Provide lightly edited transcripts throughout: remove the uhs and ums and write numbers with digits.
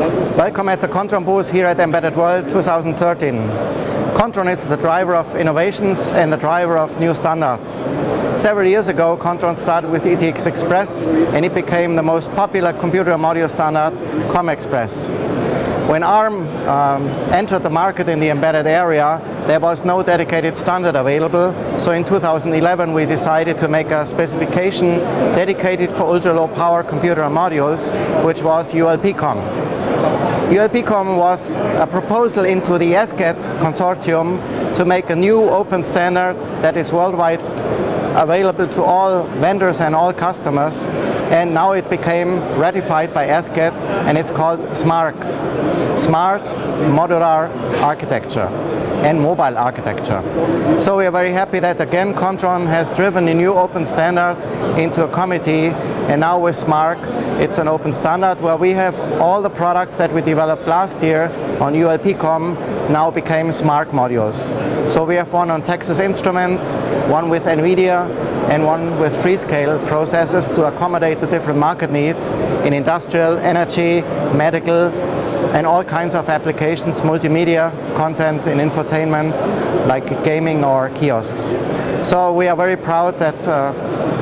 Welcome at the Kontron booth here at Embedded World 2013. Kontron is the driver of innovations and the driver of new standards. Several years ago, Kontron started with ETX Express and it became the most popular computer module standard, COM Express. When ARM entered the market in the embedded area, there was no dedicated standard available, so in 2011 we decided to make a specification dedicated for ultra-low power computer modules, which was ULP-COM. ULP-COM was a proposal into the ESCAT consortium to make a new open standard that is worldwide available to all vendors and all customers, and now it became ratified by ESCAT and it's called SMARC, Smart Modular Architecture and Mobile Architecture. So we are very happy that again Kontron has driven a new open standard into a committee, and now with SMARC it's an open standard where we have all the products that we developed last year on ULP-COM now became SMARC modules. So we have one on Texas Instruments, one with NVIDIA and one with Freescale processors to accommodate the different market needs in industrial, energy, medical and all kinds of applications, multimedia, content and infotainment like gaming or kiosks. So we are very proud that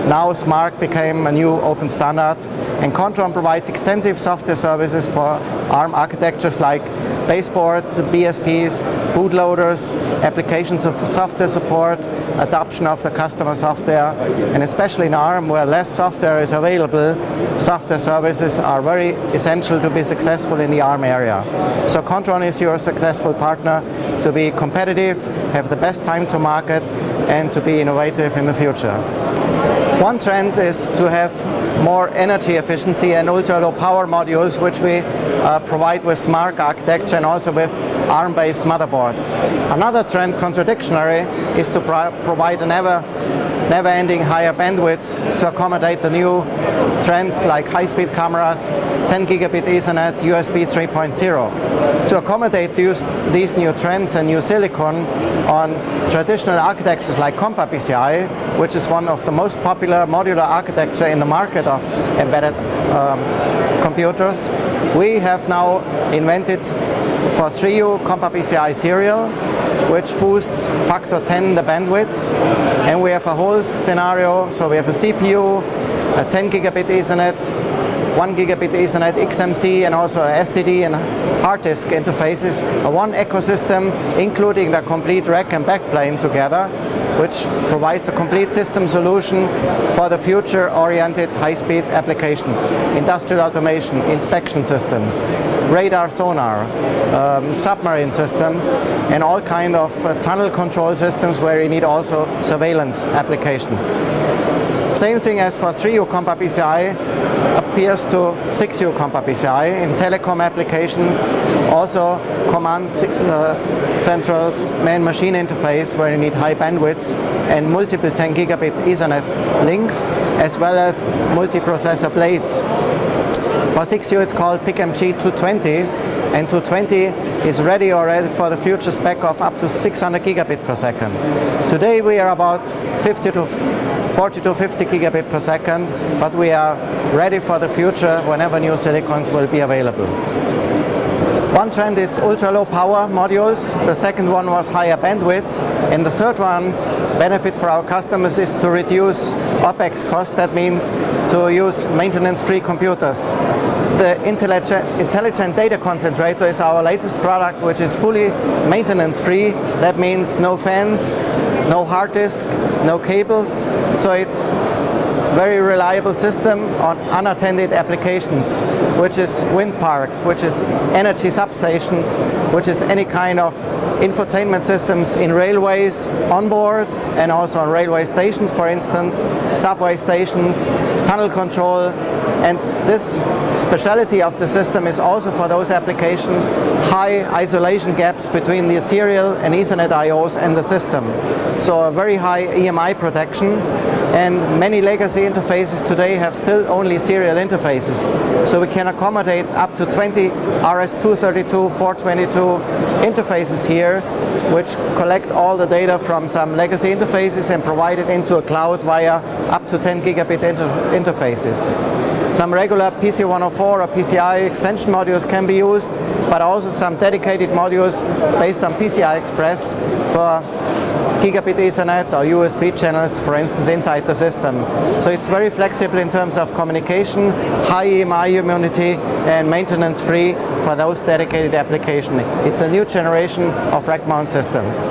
now SMARC became a new open standard, and Kontron provides extensive software services for ARM architectures like baseboards, BSPs, bootloaders, applications of software support, adoption of the customer software, and especially in ARM where less software is available, software services are very essential to be successful in the ARM area. So Kontron is your successful partner to be competitive, have the best time to market and to be innovative in the future. One trend is to have more energy efficiency and ultra-low power modules, which we provide with SMARC architecture and also with ARM-based motherboards. Another trend, contradictory, is to provide a never-ending higher bandwidth to accommodate the new trends like high-speed cameras, 10 gigabit Ethernet, USB 3.0. To accommodate these new trends and new silicon on traditional architectures like Compa-PCI, which is one of the most popular modular architecture in the market of embedded computers, we have now invented for 3U Compa-PCI serial, which boosts factor 10 the bandwidth, and we have a whole scenario. So we have a CPU, a 10 gigabit Ethernet, 1 gigabit Ethernet XMC, and also a STD and hard disk interfaces, a one ecosystem including the complete rack and backplane together, which provides a complete system solution for the future-oriented high-speed applications, industrial automation, inspection systems, radar sonar, submarine systems, and all kind of tunnel control systems where you need also surveillance applications. Same thing as for 3U Compa-PCI appears to 6U Compa-PCI in telecom applications, also command centrals, man-machine interface where you need high bandwidth and multiple 10 gigabit Ethernet links, as well as multiprocessor blades. For 6U it's called PICMG 220, and 220 is ready already for the future spec of up to 600 gigabit per second. Today we are about 40 to 50 gigabit per second, but we are ready for the future whenever new silicons will be available. One trend is ultra-low power modules, the second one was higher bandwidth, and the third one, benefit for our customers, is to reduce OPEX cost. That means to use maintenance-free computers. The intelligent data concentrator is our latest product, which is fully maintenance-free. That means no fans, no hard disk, no cables, so it's very reliable system on unattended applications, which is wind parks, which is energy substations, which is any kind of infotainment systems in railways on board and also on railway stations, for instance, subway stations, tunnel control. And this speciality of the system is also for those applications high isolation gaps between the serial and Ethernet IOs and the system. So a very high EMI protection, and many legacy interfaces today have still only serial interfaces. So we can accommodate up to 20 RS-232, 422 interfaces here, which collect all the data from some legacy interfaces and provide it into a cloud via up to 10 gigabit interfaces. Some regular PC104 or PCI extension modules can be used, but also some dedicated modules based on PCI Express for gigabit Ethernet or USB channels, for instance, inside the system. So it's very flexible in terms of communication, high EMI immunity and maintenance free for those dedicated applications. It's a new generation of rack mount systems.